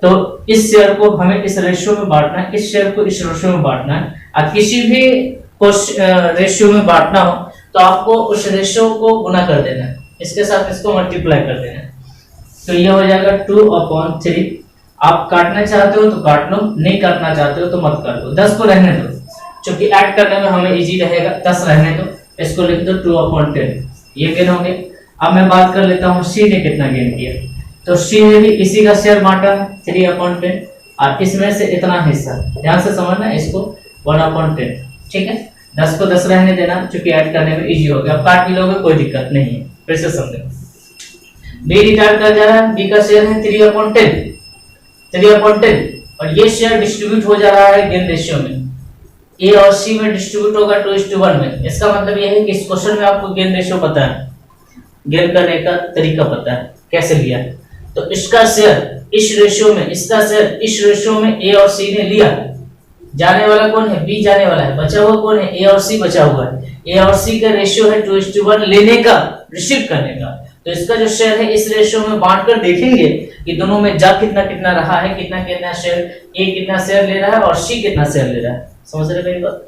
तो इस शेयर को हमें इस रेशियो में बांटना है, इस शेयर को इस रेशियो में बांटना है। अब किसी भी को रेशियो में बांटना हो तो आपको उस रेशियो को गुना कर देना है, इसके साथ इसको मल्टीप्लाई कर देना है। तो ये हो जाएगा 2/3। आप काटना चाहते हो तो काट लो, नहीं काटना चाहते हो तो मत कर दो, 10 को रहने दो, क्योंकि ऐड करने में हमें इजी रहेगा। 10 रहने दो, इसको लिख दो 2/10, ये गेन हो गया। अब मैं बात कर लेता हूँ सी ने कितना गेन किया। तो सी ने भी इसी का शेयर बांटा 3/10 और इसमें से इतना हिस्सा, ध्यान से समझना, इसको 1/10, ठीक है। 10 को 10 रहने देना, क्योंकि ऐड करने में इजी हो गया। अब काट भी लोगे कोई दिक्कत नहीं है, फिर से समझो। बी रिटायर कर जा रहा है, बी का शेयर है 3/10 और ये शेयर डिस्ट्रीब्यूट हो जा रहा है गेन रेशियो में, ए और सी में डिस्ट्रीब्यूट होगा 2:1 में। इसका मतलब यह है कि इस क्वेश्चन में आपको गेन रेशियो पता है, गेन करने का तरीका पता है, कैसे लिया है। तो इसका शेयर इस रेशियो में, इसका शेयर इस रेशियो में ए और सी ने लिया। जाने वाला कौन है, बी जाने वाला है, बचा हुआ कौन है, ए और सी बचा हुआ है। ए और सी का रेशियो है 2:1 लेने का, रिसीव करने का। तो इसका जो शेयर है इस रेशियो में बांट कर देखेंगे कि दोनों में जा कितना कितना रहा है, कितना कितना शेयर, ए कितना शेयर ले रहा है और सी कितना शेयर ले रहा है। समझ रहे मेरी बात?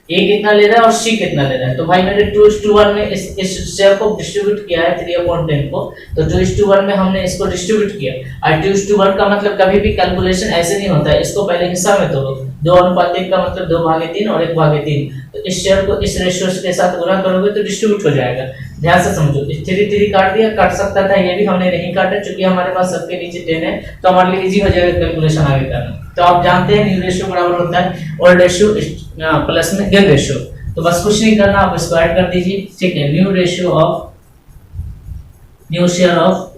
ए कितना ले रहा है और सी कितना ले रहा है। तो भाई मैंने 2:1 में इस शेयर को डिस्ट्रीब्यूट किया है 3/10 को। तो 2:1 में हमने इसको डिस्ट्रीब्यूट किया। और 2:1 का मतलब कभी भी कैलकुलेशन ऐसे नहीं होता है, इसको पहले हिस्सा में तोड़ो। 2:1 का मतलब 2/3 और 1/3। तो इस शेयर को इस रेशियो के साथ गुना करोगे तो डिस्ट्रीब्यूट हो जाएगा। ध्यान से समझो, 3 काट दिया, काट सकता था, ये भी हमने नहीं काटा क्योंकि हमारे पास सबके नीचे 10 है, तो हमारे लिए इजी हो जाएगा कैलकुलेशन आगे करना। तो आप जानते हैं न्यू रेशियो बराबर होता है ओल्ड रेशियो प्लस में गेन रेशियो। तो बस कुछ नहीं करना, आप इसको ऐड कर दीजिए, ठीक है। New ratio of new share of,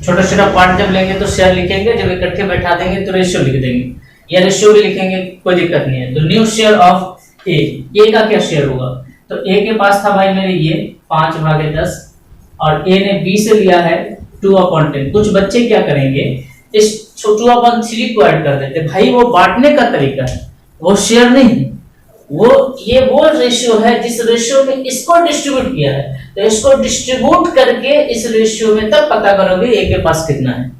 छोटा छोटा पार्ट जब लेंगे तो शेयर लिखेंगे, जब इकट्ठे बैठा देंगे तो रेशियो लिख देंगे, या रेशियो भी लिखेंगे, कोई दिक्कत नहीं है। तो न्यू शेयर ऑफ ए का क्या शेयर होगा? तो ए के पास था भाई मेरे ये 5/10 और ए ने बी से लिया है 2/10। कुछ बच्चे क्या करेंगे, इस 2/3 को ऐड कर देते। भाई वो बांटने का तरीका है, वो शेयर नहीं, वो रेशियो है जिस रेशियो में इसको डिस्ट्रीब्यूट किया है। तो इसको डिस्ट्रीब्यूट करके इस रेशियो में तब पता करोगे ए के पास कितना है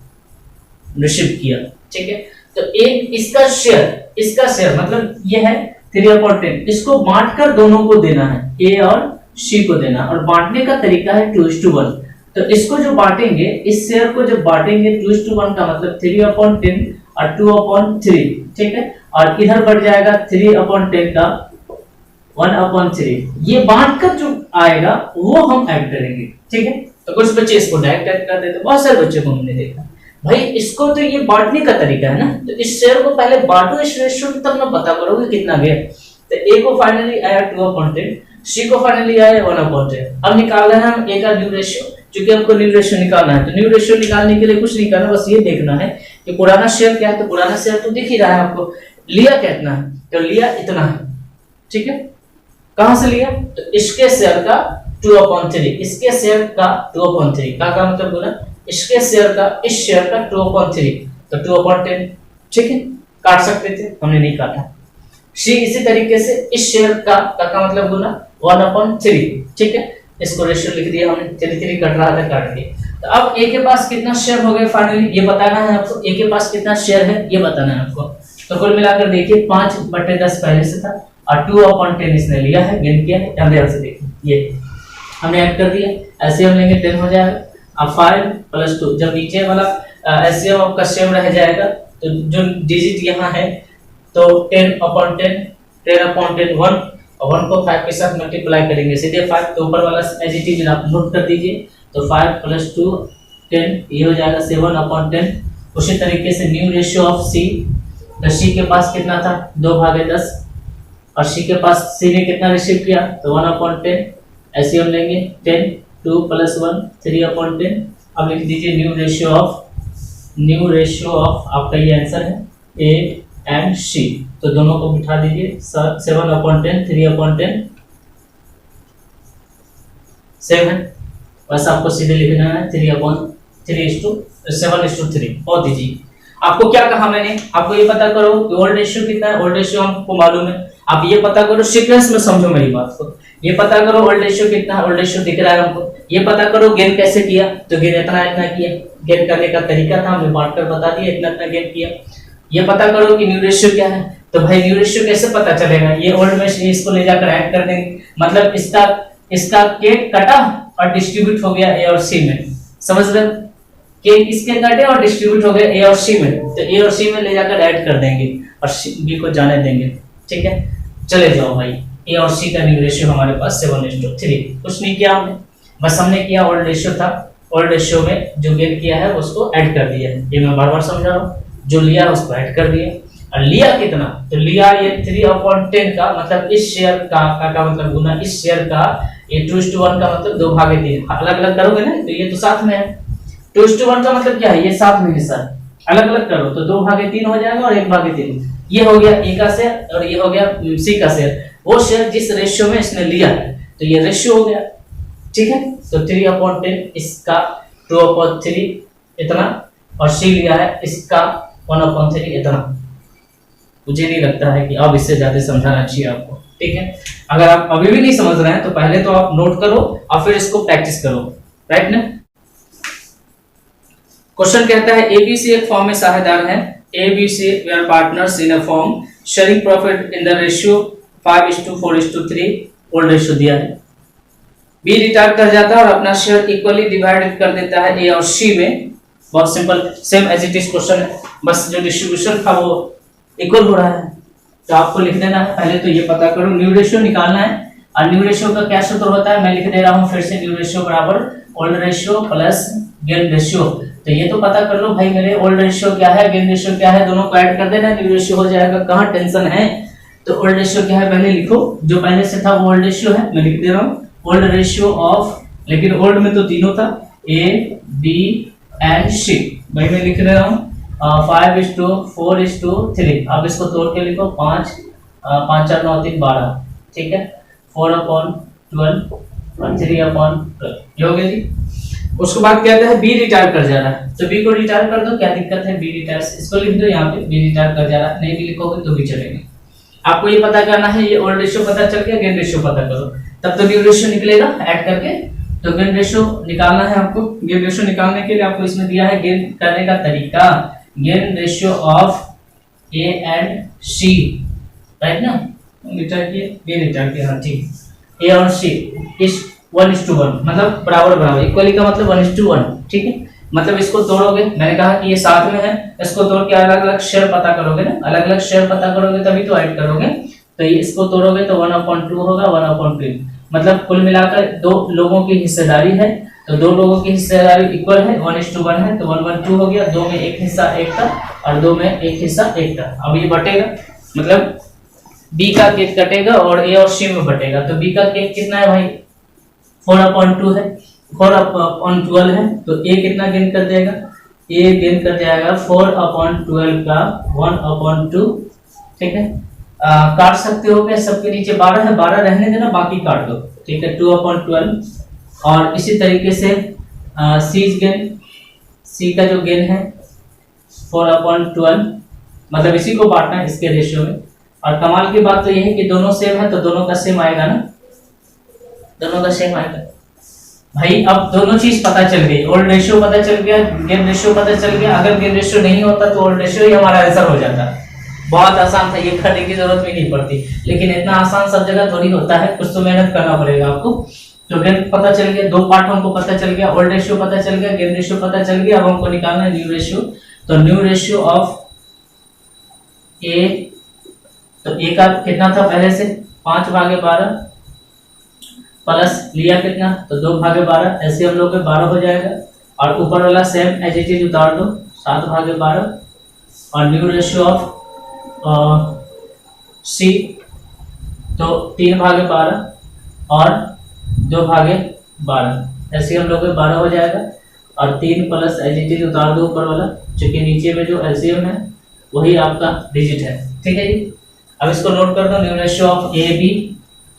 रिसीव किया, ठीक है। तो एक इसका शेयर मतलब ये है 3/10, इसको बांटकर दोनों को देना है, ए और सी को देना, और बांटने का तरीका है 2:1। तो इसको जो बांटेंगे, इस शेयर को जब बांटेंगे 2:1 का मतलब 3/10 और 2/3, ठीक है। और इधर बढ़ जाएगा 3/10 का 1/3। ये बांट कर जो आएगा वो हम ऐड करेंगे, ठीक है। तो कुछ बच्चे इसको डायरेक्ट ऐड कर देते, बहुत सारे बच्चे को हमने देखा। भाई इसको तो ये बांटने का तरीका है ना, तो इस शेयर को पहले बांटो इस रेशियो में, तब ना पता करोगे कितना गया। तो ए को फाइनली आया 2/10, सी को फाइनली आया 1/10। अब निकालना है हम ए का न्यू रेशियो, क्योंकि हमको न्यू रेशियो निकालना है। तो न्यू रेशियो निकालने के लिए कुछ नहीं करना, बस ये देखना है कि पुराना शेयर क्या है। तो पुराना शेयर तो दिख ही रहा है आपको, लिया कितना है, तो लिया इतना है, ठीक है। कहां से लिया? तो इसके शेयर का 2/3, इसके शेयर का 2/3 का मतलब बोला, इसके शेयर का इस शेयर का 2/3, तो 2/10, ठीक है। काट सकते थे, हमने नहीं काटा। सी इसी तरीके से इस शेयर का मतलब बोला 1/3, ठीक है। इसको रेशियो लिख दिया हमने, 3 कट रहा था, काट दिया। तो अब ए के पास कितना शेयर हो गए फाइनली, ये बताना है आपको। ए के पास कितना शेयर है ये बताना है आपको। तो कुल मिलाकर देखिए 5/10 पहले से था और 2/10 इसने लिया है, गेन किया है। ध्यान से देखिए, ये हमने ऐड कर दिया, ऐसे हम लेंगे 10 हो जाएगा। अब 5 + 2, जब नीचे वाला एलसीएम आपका सेम रह जाएगा, तो जो डिजिट यहाँ है तो 10/10, 10/10 1, और 1 को 5 के साथ मल्टीप्लाई करेंगे सीधे 5, तो ऊपर वाला एज इट इज आप नोट कर दीजिए। तो 5 + 2 10, ये हो जाएगा 7/10। उसी तरीके से न्यू रेशियो ऑफ सी, तो सी के पास कितना था 2/10, और सी के पास सी ने कितना रिसीव किया तो 1/10। ऐसे हम लेंगे 10, 2 + 1 3/10। अब लिख दीजिए न्यू रेशियो ऑफ आपका ये आंसर है ए एंड सी। तो दोनों को बिठा दीजिए 7/10 3/10 7। बस आपको सीधे लिखना है 3/7:3 और दीजिए। आपको क्या कहा मैंने, आपको ये पता करो कि ओल्ड रेशियो कितना है। ओल्ड रेशियो हमको मालूम है, आप ये पता करो, सीक्वेंस में समझो मेरी बात को। ये पता करो ओल्ड रेशियो कितना है, ओल्ड रेशियो दिख रहा है हमको। ये पता करो गेन कैसे किया, तो गेन इतना किया। गेन करने का तरीका था, हमने बांट कर बता दिया, इतना गेन किया। ये पता करो कि न्यू रेशियो क्या है, तो भाई न्यू रेशियो कैसे पता चलेगा, ये ओल्ड में इसको ले जाकर ऐड कर देंगे, मतलब इसका केक कटा और डिस्ट्रीब्यूट हो गया ए और सी में। समझ रहे, केक इसके कटे और डिस्ट्रीब्यूट हो गया ए और सी में, तो ए और सी में ले जाकर ऐड कर देंगे और बी को जाने देंगे, ठीक है। चले जाओ भाई, ए और सी का न्यू रेशियो हमारे पास 7:3। कुछ नहीं किया हमने, बस हमने किया ओल्ड रेशियो था, ओल्ड रेशियो में जो गेन किया है उसको ऐड कर दिया। ये मैं बार-बार समझा रहा हूँ, जो लिया उसको ऐड कर दिया। और लिया कितना, तो लिया ये 3/10 का मतलब इस शेयर का मतलब गुना इस शेयर का, ये 2:1 का मतलब 2/3। अलग अलग करोगे ना तो ये तो साथ में है। 2:1 का मतलब क्या है, ये साथ में हिस्सा है, अलग अलग करो तो 2/3 हो जाएगा और 1/3। ये हो गया ए का शेयर और ये हो गया सी का शेयर। वो शेयर जिस रेशियो में इसने लिया है, तो ये रेशियो हो गया, ठीक है। तो 3/10 इसका 2/3 इतना, और सी लिया है इसका 1/3 इतना। मुझे नहीं लगता है कि अब इससे ज्यादा समझाना चाहिए आपको। ठीक है। अगर आप अभी भी नहीं समझ रहे हैं तो पहले तो आप नोट करो और फिर इसको प्रैक्टिस करो, राइट ना। क्वेश्चन कहता है एबीसी एक फॉर्म में साझेदार है, ABC we are partners in a form, sharing profit in the ratio 5:4:3, old ratio दिया है। बी रिटायर कर जाता है और अपना शेयर इक्वली डिवाइड कर देता है ए और सी में। बहुत simple, same as it is question है, बस जो डिस्ट्रीब्यूशन था वो इक्वल हो रहा है। तो आपको लिख देना है, पहले तो ये पता करो न्यू रेशियो निकालना है। और न्यू रेशियो का क्या सूत्र होता है, मैं लिख दे रहा हूँ फिर से, न्यू रेशियो बराबर old ratio plus gain ratio. तो ये तो पता कर लो भाई मेरे, ओल्ड रेशियो क्या है, गेन रेशियो क्या है, दोनों को ऐड कर देना, न्यू रेशियो हो जाएगा। कहाँ टेंशन है। तो ओल्ड रेशियो क्या है पहले लिखो, जो पहले से था वो ओल्ड रेशियो है, मैं लिख दे रहा हूँ ओल्ड रेशियो ऑफ, लेकिन ओल्ड में तो तीनों था, ए बी एंड सी, भाई मैं लिख रहा हूँ 5:4:3। अब इसको तोड़ के लिखो, 5 5 4 9 3 12, ठीक है, 4/12 और 3/12, ये हो गया जी। उसके बाद कहता है बी रिटायर कर जा रहा है, तो बी को रिटायर कर दो, क्या दिक्कत है, बी रिटायर, इसको लिख दो यहाँ पे, बी रिटायर कर जा रहा है, नहीं भी लिखोगे तो भी चलेगा। आपको ये पता करना है, ये ओल्ड रेशियो पता चल गया, गेन रेशियो पता करो, तब तो न्यू रेशियो निकलेगा ऐड करके। तो गेन रेशियो निकालना है आपको, गेन रेशियो निकालने के लिए आपको इसमें दिया है गेन करने का तरीका, gain ratio of A and C, right ना, रिटायर किए, बी रिटायर किया, हाँ ठीक, ए और सी इस 1:1, मतलब बराबर बराबर, इक्वली का मतलब 1:1, ठीक है। मतलब इसको तोड़ोगे, मैंने कहा कि ये साथ में है, इसको तोड़ के अलग अलग शेयर पता करोगे ना, अलग अलग शेयर पता करोगे तभी तो ऐड करोगे। तो ये इसको तोड़ोगे तो 1/2 होगा, 1/2, मतलब कुल मिलाकर दो लोगों की हिस्सेदारी है, तो दो लोगों की हिस्सेदारी इक्वल है, 1:1 है, तो 1/2 हो गया, दो में एक हिस्सा एक था और दो में एक हिस्सा एक था। अब ये बटेगा, मतलब बी का केक कटेगा और ए और सी में बटेगा, तो बी का केक कितना है भाई, 4/2 है, 4/12 है, तो ए कितना गेन कर देगा, ए गेन कर जाएगा 4/12 का 1/2, ठीक है। काट सकते हो क्या, सबके नीचे 12 है, 12 रहने देना, बाकी काट दो, ठीक है, 2/12। और इसी तरीके से सी गेन, सी का जो गेन है 4/12, मतलब इसी को बांटना है इसके रेशियो में। और कमाल की बात तो यह है कि दोनों सेम है, तो दोनों का सेम आएगा ना, दोनों का सेम आएगा भाई। अब दोनों चीज पता चल गई, ओल्ड रेशियो पता चल गया, गेन रेशियो पता चल गया। अगर गेन रेशियो नहीं होता तो ओल्ड रेशियो ही हमारा आंसर हो जाता। बहुत आसान था, ये करने की जरूरत भी नहीं पड़ती, लेकिन इतना आसान सब जगह थोड़ी होता है, कुछ तो मेहनत करना पड़ेगा आपको। तो गेन पता चल गया, दो पार्ट हमको पता चल गया, ओल्ड रेशियो पता चल गया, गेन रेशियो पता चल गया। अब हमको निकालना है न्यू रेशियो। तो न्यू रेशियो ऑफ ए, तो ए का कितना था पहले से 5/12 प्लस लिया कितना, तो 2/12, ऐसे हम लोग के 12 हो जाएगा। और ऊपर वाला सेम एज इट इज उतार दो, 7/12। और न्यू रेशियो ऑफ सी, तो 3/12 और 2/12, ऐसे हम लोग के 12 हो जाएगा। और 3 प्लस एज इट इज उतार दो ऊपर वाला, क्योंकि नीचे में जो एलसीएम है वही आपका डिजिट है, ठीक है जी। अब इसको नोट कर दो, new ratio of A B,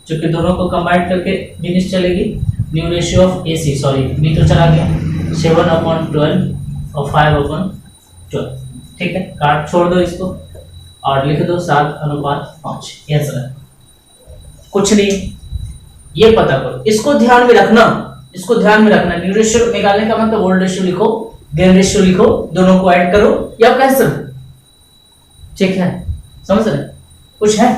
जो कि दोनों को कंबाइन करके बिजनेस चलेगी। New ratio of A C, sorry B तो चला गया, 7/12 और 5/12, ठीक है। काट छोड़ दो इसको और लिख दो 7:5, ये आंसर है। कुछ नहीं, ये पता करो, इसको ध्यान में रखना, इसको ध्यान में रखना। न्यू रेशियो निकालने का मतलब ओल्ड रेशियो लिखो, गेन रेशियो लिखो, दोनों को ऐड करो, या कैंसिल, ठीक है, समझ रहे, कुछ है।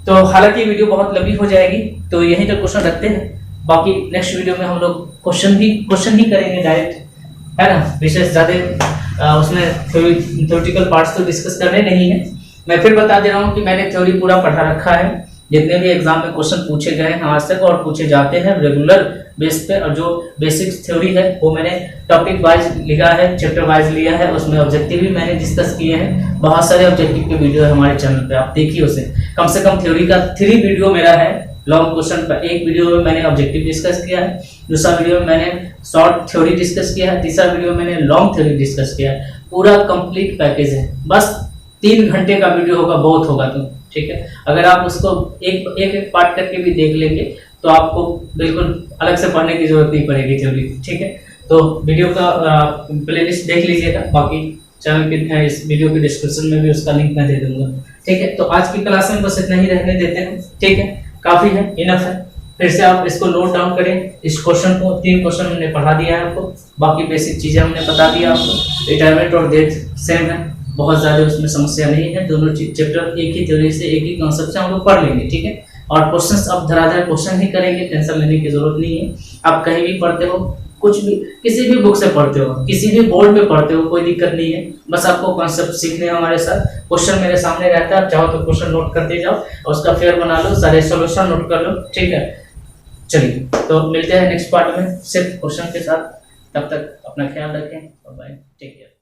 तो हालांकि वीडियो बहुत लंबी हो जाएगी, तो यहीं तक क्वेश्चन रखते हैं। बाकी नेक्स्ट वीडियो में हम लोग क्वेश्चन ही करेंगे डायरेक्ट, है ना, विशेष ज्यादा उसमें थ्योरेटिकल पार्ट्स तो डिस्कस करने नहीं है। मैं फिर बता दे रहा हूँ कि मैंने थ्योरी पूरा पढ़ा रखा है, जितने भी एग्जाम में क्वेश्चन पूछे गए हैं आज तक और पूछे जाते हैं रेगुलर बेस पे, और जो बेसिक थ्योरी है वो मैंने टॉपिक वाइज लिखा है, चैप्टर वाइज लिया है, उसमें ऑब्जेक्टिव भी मैंने डिस्कस किए हैं। बहुत सारे ऑब्जेक्टिव के वीडियो है हमारे चैनल पे, आप देखिए उसे। कम से कम थ्योरी का 3 वीडियो मेरा है लॉन्ग क्वेश्चन पर। एक वीडियो में मैंने ऑब्जेक्टिव डिस्कस किया है, दूसरा वीडियो में मैंने शॉर्ट थ्योरी डिस्कस किया है, तीसरा वीडियो में मैंने लॉन्ग थ्योरी डिस्कस किया है। पूरा कंप्लीट पैकेज है, बस 3 घंटे का वीडियो होगा, बहुत होगा तो, ठीक है। अगर आप उसको एक पार्ट करके भी देख लेंगे तो आपको बिल्कुल अलग से पढ़ने की जरूरत नहीं पड़ेगी थ्योरी, ठीक है। तो वीडियो का प्लेलिस्ट देख लीजिएगा, बाकी चैनल के इस वीडियो के डिस्क्रिप्शन में भी उसका लिंक मैं दे दूंगा। ठीक है, तो आज की क्लास में बस इतना ही रहने देते हैं। ठीक है, काफी है, इनफ है। फिर से आप इसको नोट डाउन करें, इस क्वेश्चन को, 3 क्वेश्चन हमने पढ़ा दिया है आपको, बाकी बेसिक चीजें हमने बता दिया आपको। रिटायरमेंट और डेथ सेम है, बहुत ज्यादा उसमें समस्या नहीं है, दोनों चैप्टर एक ही थ्योरी से, एक ही कॉन्सेप्ट से हम लोग पढ़ लेंगे। ठीक है, और क्वेश्चंस अब धराधर क्वेश्चन ही करेंगे, टेंशन लेने की जरूरत नहीं है। आप कहीं भी पढ़ते हो, कुछ भी, किसी भी बुक से पढ़ते हो, किसी भी बोर्ड पे पढ़ते हो, कोई दिक्कत नहीं है। बस आपको कॉन्सेप्ट सीखने हमारे साथ। क्वेश्चन मेरे सामने रहता है, आप चाहो तो क्वेश्चन नोट करते जाओ और उसका फेयर बना लो, सारे सॉल्यूशन नोट कर लो। ठीक है, चलिए तो मिलते हैं नेक्स्ट पार्ट में सिर्फ क्वेश्चन के साथ। तब तक अपना ख्याल रखें, बाय, टेक केयर।